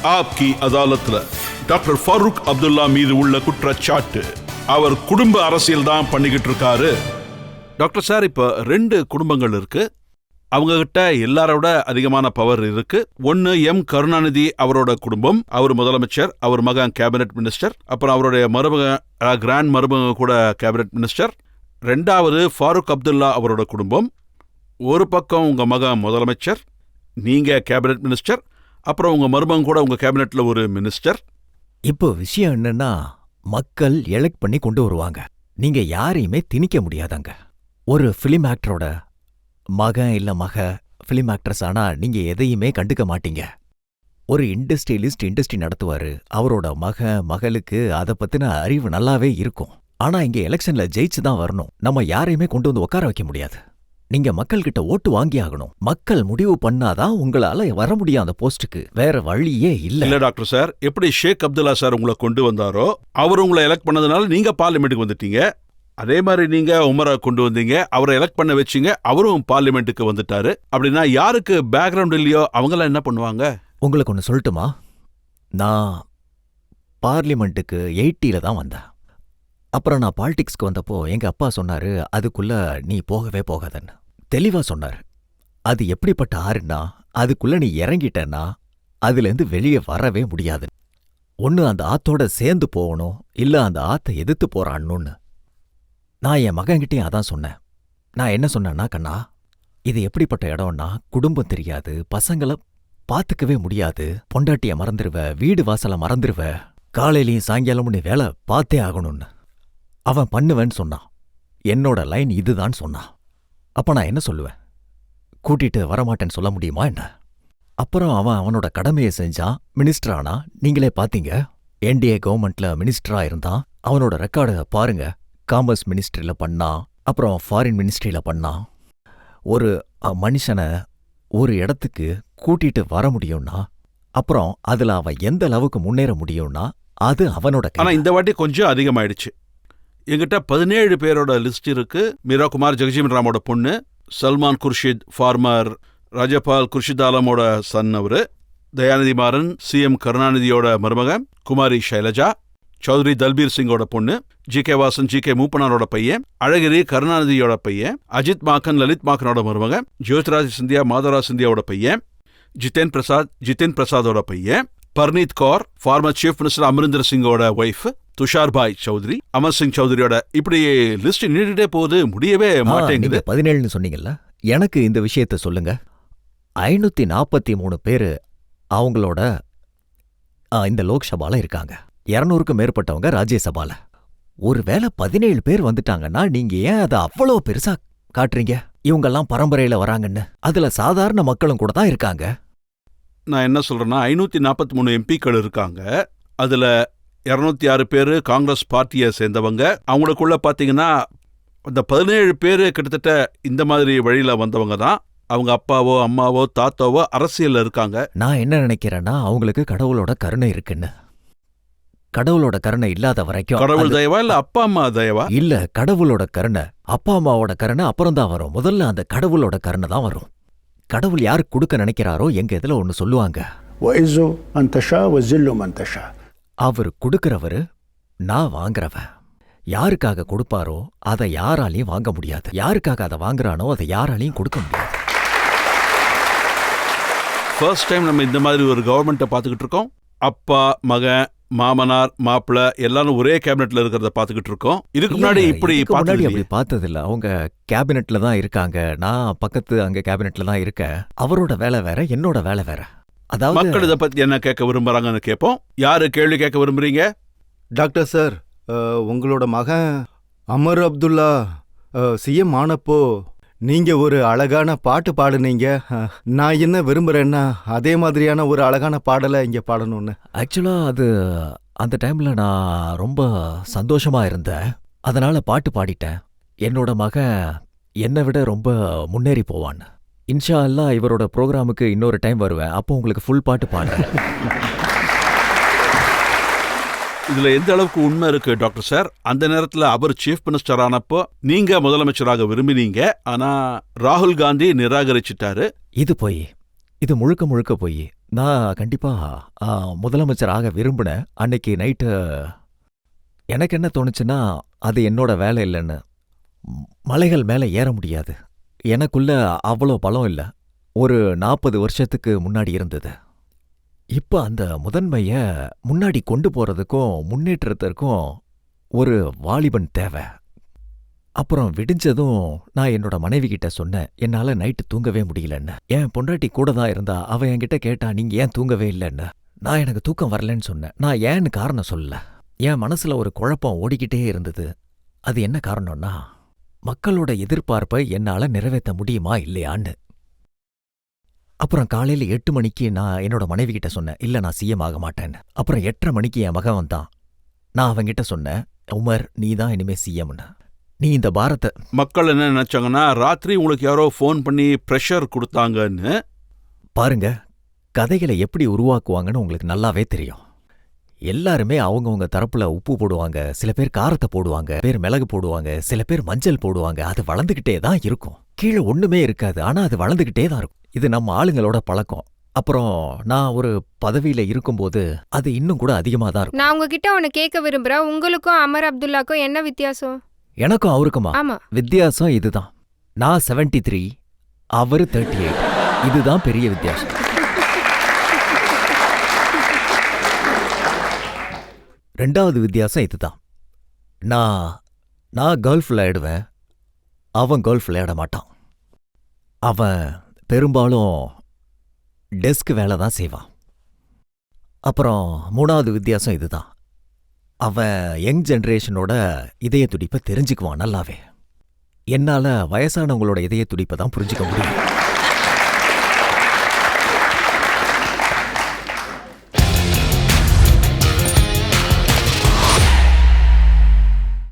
ஆப்கி அதாலத்ல doctor Farooq Abdullah மீது உள்ள குற்றச்சாட்டு. அவர் குடும்ப அரசியல் தான் பண்ணிக்கிட்டு இருக்காரு. டாக்டர் சார், இப்ப 2 குடும்பங்கள் இருக்கு. அவங்க கிட்ட எல்லாரோட அதிகமான பவர் இருக்கு. ஒன்னு எம் கருணாநிதி அவரோட குடும்பம், அவர் முதலமைச்சர், அவர் மகன் கேபினெட் மினிஸ்டர், அப்புறம் அவருடைய மருமகன் கிராண்ட் மருமகன் கூட கேபினெட் மினிஸ்டர். 2வது ஃபாரூக் அப்துல்லா அவரோட குடும்பம். ஒரு பக்கம் உங்க மகன் முதலமைச்சர், நீங்க கேபினெட் மினிஸ்டர், அப்புறம் உங்க மருமகன் கூட உங்க கேபினெட்ல ஒரு மினிஸ்டர். இப்போ விஷயம் என்னன்னா, மக்கள் எலெக்ட் பண்ணி கொண்டு வருவாங்க. நீங்க யாரையுமே திணிக்க முடியாதாங்க. ஒரு பிலிம் ஆக்டரோட மகன் இல்ல மக பிலிம் ஆக்ட்ரஸ் ஆனா நீங்க எதையுமே கண்டுக்க மாட்டீங்க. ஒரு இண்டஸ்ட்ரியலிஸ்ட் இண்டஸ்ட்ரி நடத்துவாரு. அவரோட மகளுக்கு அதை பத்தின அறிவு நல்லாவே இருக்கும். ஆனா இங்க எலெக்ஷன்ல ஜெயிச்சு தான் வரணும். நம்ம யாரையுமே கொண்டு வந்து உட்கார வைக்க முடியாது. நீங்க மக்கள் கிட்ட ஓட்டு வாங்கி ஆகணும். மக்கள் முடிவு பண்ணாதான் உங்களால வர முடியும் அந்த போஸ்டுக்கு. வேற வழியே இல்ல. இல்ல டாக்டர் சார், எப்படி ஷேக் அப்துல்லா சார் உங்களை கொண்டு வந்தாரோ, அவர் உங்களை எலெக்ட் பண்ணதுனால நீங்க பார்லிமெண்ட்டுக்கு வந்துட்டீங்க. அதே மாதிரி நீங்க உமரை கொண்டு வந்தீங்க, அவரை எலெக்ட் பண்ண வச்சீங்க, அவரும் பார்லிமெண்ட்டுக்கு வந்துட்டாரு. அப்படின்னா யாருக்கு பேக்ரவுண்ட் இல்லையோ அவங்களாம் என்ன பண்ணுவாங்க? உங்களுக்கு ஒன்று சொல்லட்டுமா? நான் பார்லிமெண்ட்டுக்கு 80ல தான் வந்தேன். அப்புறம் நான் பாலிடிக்ஸ்க்கு வந்தப்போ எங்க அப்பா சொன்னாரு, அதுக்குள்ள நீ போகவே போகாதன்னு. தெளிவா சொன்னார். அது எப்படிப்பட்ட ஆறுன்னா, அதுக்குள்ள நீ இறங்கிட்டன்னா அதுலேருந்து வெளியே வரவே முடியாது. ஒன்று அந்த ஆத்தோட சேர்ந்து போகணும், இல்ல அந்த ஆத்தை எதிர்த்து போறான்னு. நான் என் மகன்கிட்டயும் அதான் சொன்னேன். நான் என்ன சொன்னேன்னா, கண்ணா, இது எப்படிப்பட்ட இடம்னா, குடும்பம் தெரியாது, பசங்களை பார்த்துக்கவே முடியாது, பொண்டாட்டிய மறந்துருவ, வீடு வாசலை மறந்துருவ, காலையிலையும் சாயங்காலமும் நீ வேலை பார்த்தே ஆகணும்னு. அவன் பண்ணுவேன்னு சொன்னான். என்னோட லைன் இதுதான் சொன்னான். அப்ப நான் என்ன சொல்லுவேன்? கூட்டிட்டு வரமாட்டேன்னு சொல்ல முடியுமா என்ன? அப்புறம் அவனோட கடமையை செஞ்சான், மினிஸ்டர் ஆனா. நீங்களே பாத்தீங்க, என்டிஏ கவர்மெண்ட்ல மினிஸ்டரா இருந்தான். அவனோட ரெக்கார்டு பாருங்க. காமர்ஸ் மினிஸ்ட்ரியில பண்ணான், அப்புறம் ஃபாரின் மினிஸ்ட்ரியில பண்ணான். ஒரு மனுஷனை ஒரு இடத்துக்கு கூட்டிட்டு வர முடியும்னா, அப்புறம் அதுல அவன் எந்த அளவுக்கு முன்னேற முடியும்னா அது அவனோட. ஆனா இந்த வாட்டி கொஞ்சம் அதிகமாயிடுச்சு. எங்கிட்ட 17 பேரோட லிஸ்ட் இருக்கு. மீரா குமார் ஜெகஜீவன் ராமோட பொண்ணு, சல்மான் குர்ஷித் ஃபார்மர் ராஜபால் குர்ஷித் ஆலமோட சன் அவரு, தயாநிதி மாறன் சிஎம் கருணாநிதியோட மருமகன், குமாரி ஷைலஜா, சௌத்ரி தல்பீர் சிங்கோட பொண்ணு, ஜி.கே. வாசன் ஜி.கே. மூப்பனாரோட பையன், அழகிரி கருணாநிதியோட பையன், அஜித் மாக்கன் லலித் மாக்கனோட மருமகன், ஜோதிராஜ் சிந்தியா மாதவராஜ் சிந்தியாவோட பையன், ஜிதேன் பிரசாதோட பையன், Preneet Kaur former chief minister Amarinder சிங்கோட ஒய்ஃப், துஷார் பாய் சௌத்ரி, அமர் சிங் சௌத்ரியோட, இப்படி லிஸ்ட் நீடிட்டே போகுது, முடியவே மாட்டேங்குது. 17 சொன்னீங்கல்ல, எனக்கு இந்த விஷயத்த சொல்லுங்க. 543 பேரு அவங்களோட இந்த லோக்சபால இருக்காங்க. 200க்கும் மேற்பட்டவங்க ராஜ்யசபால. ஒருவேளை 17 பேர் வந்துட்டாங்கன்னா நீங்க ஏன் அதை அவ்வளோ பெருசா காட்டுறீங்க? இவங்கெல்லாம் பரம்பரையில வராங்கன்னு. அதுல சாதாரண மக்களும் கூட தான் இருக்காங்க. நான் என்ன சொல்றேன்னா, 543 எம்பிக்கள் இருக்காங்க. அதுல 206 பேரு காங்கிரஸ் பார்ட்டியை சேர்ந்தவங்க. அவங்களுக்குள்ள பாத்தீங்கன்னா இந்த 17 பேரு கிட்டத்தட்ட இந்த மாதிரி வழியில வந்தவங்க தான். அவங்க அப்பாவோ அம்மாவோ தாத்தாவோ அரசியல்ல இருக்காங்க. நான் என்ன நினைக்கிறேன்னா, அவங்களுக்கு கடவுளோட கருணை இருக்குன்னு. கடவுளோட கருணை இல்லாத வரைக்கும். கடவுள் தயவா இல்ல அப்பா அம்மா தயவா? இல்ல, கடவுளோட கருணை. அப்பா அம்மாவோட கருணை அப்புறம் தான் வரும். முதல்ல அந்த கடவுளோட கருணை தான் வரும். கடவுள் யாருக்கு கொடுக்க நினைக்கிறாரோ எங்க இதுல ஒன்னு சொல்லுவாங்க, அவர் கொடுக்கிறவரு, நான் வாங்குறவன். யாருக்காக கொடுப்பாரோ அதை யாராலையும் வாங்க முடியாது. யாருக்காக அதை வாங்குறானோ அதை யாராலையும் கொடுக்க முடியாது. ஃபர்ஸ்ட் டைம் நம்ம இந்த மாதிரி ஒரு கவர்மெண்ட்டை பார்த்துக்கிட்டு இருக்கோம். அப்பா மகன் மாமனார் மாப்பிள்ள எல்லாரும் ஒரே கேபினெட்ல இருக்கிறத பாத்துக்கிட்டு இருக்கோம். இதுக்கு முன்னாடி அப்படி பார்த்ததில்ல. அவங்க கேபினெட்ல தான் இருக்காங்க. நான் பக்கத்து அங்க கேபினெட்ல தான் இருக்கேன். அவரோட வேலை வேற, என்னோட வேலை வேற. அதாவது மக்கள் இதை பத்தி என்ன கேட்க விரும்புறாங்கன்னு கேட்போம். யாரு கேள்வி கேட்க விரும்புறீங்க? டாக்டர் சார், உங்களோட மகன் அமர் அப்துல்லா சிஎம் ஆனப்போ நீங்க ஒரு அழகான பாட்டு பாடுனீங்க. நான் என்ன விரும்புறேன்னா அதே மாதிரியான ஒரு அழகான பாடலை இங்க பாடணும்னு. ஆக்சுவலா அது அந்த டைம்ல நான் ரொம்ப சந்தோஷமா இருந்தேன். அதனால பாட்டு பாடிட்டேன். என்னோட மகன் என்னை விட ரொம்ப முன்னேறி போவான். இன்ஷா அல்லாஹ் இவரோட ப்ரோக்ராமுக்கு இன்னொரு டைம் வருவேன். அப்போ உங்களுக்கு ஃபுல் பாட்டு பாடுறேன். இதுல எந்த அளவுக்கு உண்மை இருக்கு டாக்டர் சார்? அந்த நேரத்துல அவர் சீஃப் மினிஸ்டர் ஆனப்போ நீங்க முதலமைச்சராக விரும்பினீங்க. ஆனா ராகுல் காந்தி நிராகரிச்சிட்டாரு. இது போய் இது முழுக்க முழுக்க போய் நான் கண்டிப்பா முதலமைச்சர் ஆக விரும்பினேன். அன்னைக்கு நைட்டு எனக்கு என்ன தோணுச்சுன்னா, அது என்னோட வேலை இல்லைன்னு. மலைகள் மேலே ஏற முடியாது, எனக்குள்ள அவ்வளோ பலம் இல்லை, ஒரு 40 வருஷத்துக்கு முன்னாடி இருந்தது. இப்ப அந்த முதன்மைய முன்னாடி கொண்டு போறதுக்கும் முன்னேற்றத்திற்கும் ஒரு வாலிபன் தேவை. அப்புறம் விடிஞ்சதும் நான் என்னோட மனைவி கிட்ட சொன்னேன், என்னால நைட்டு தூங்கவே முடியலன்னு. என் பொண்டாட்டி கூட தான் இருந்தா. அவ என்கிட்ட கேட்டா, நீங்க ஏன் தூங்கவே இல்லைன்னு. நான் எனக்கு தூக்கம் வரலன்னு சொன்னேன். நான் ஏன்னு காரணம் சொல்லல. என் மனசுல ஒரு குழப்பம் ஓடிக்கிட்டே இருந்தது. அது என்ன காரணம்னா, மக்களோட எதிர்பார்ப்பை என்னால நிறைவேற்ற முடியுமா இல்லையான்னு. அப்புறம் காலையில 8 மணிக்கு நான் என்னோட மனைவி கிட்ட சொன்னேன், இல்ல நான் சிஎம் ஆக மாட்டேன்னு. அப்புறம் 8:30 மணிக்கு என் மகன் வந்தான். நான் அவன்கிட்ட சொன்னேன், உமர் நீ தான் இனிமே சிஎம்னு. நீ இந்த பாரத்தை. மக்கள் என்ன நினைச்சாங்கன்னா, ராத்திரி உங்களுக்கு யாரோ ஃபோன் பண்ணி ப்ரெஷர் கொடுத்தாங்கன்னு. பாருங்க, கதைகளை எப்படி உருவாக்குவாங்கன்னு உங்களுக்கு நல்லாவே தெரியும். எல்லாருமே அவங்கவுங்க தரப்புல உப்பு போடுவாங்க, சில பேர் காரத்தை போடுவாங்க, பேர் மிளகு போடுவாங்க, சில பேர் மஞ்சள் போடுவாங்க. அது வளர்ந்துகிட்டே தான் இருக்கும். கீழே ஒண்ணுமே இருக்காது, ஆனா அது வளர்ந்துகிட்டே தான் இருக்கும். இது நம்ம ஆளுங்களோட பழக்கம். அப்புறம் நான் ஒரு பதவியில இருக்கும்போது அது இன்னும் கூட அதிகமா தான் இருக்கும். நான் உங்ககிட்ட ஒன்னு கேட்க விரும்புறேன். உங்களுக்கும் அமர் அப்துல்லாக்கும் என்ன வித்தியாசம்? எனக்கும் அவருக்குமா? ஆமா. வித்தியாசம் இதுதான். நான் 73, அவரு 38. இதுதான் பெரிய வித்தியாசம். ரெண்டாவது வித்தியாசம் இதுதான். நான் கோல்ஃப் விளையாடுவேன், அவன் கோல்ஃப் விளையாட மாட்டான். அவன் பெரும்பாலும் டெஸ்க் வேலை தான் செய்வான். அப்புறம் மூணாவது வித்தியாசம் இதுதான். அவன் யங் ஜெனரேஷனோட இதய துடிப்பை தெரிஞ்சுக்குவான் நல்லாவே. என்னால வயசானவங்களோட இதய துடிப்பை தான் புரிஞ்சுக்க முடியும்.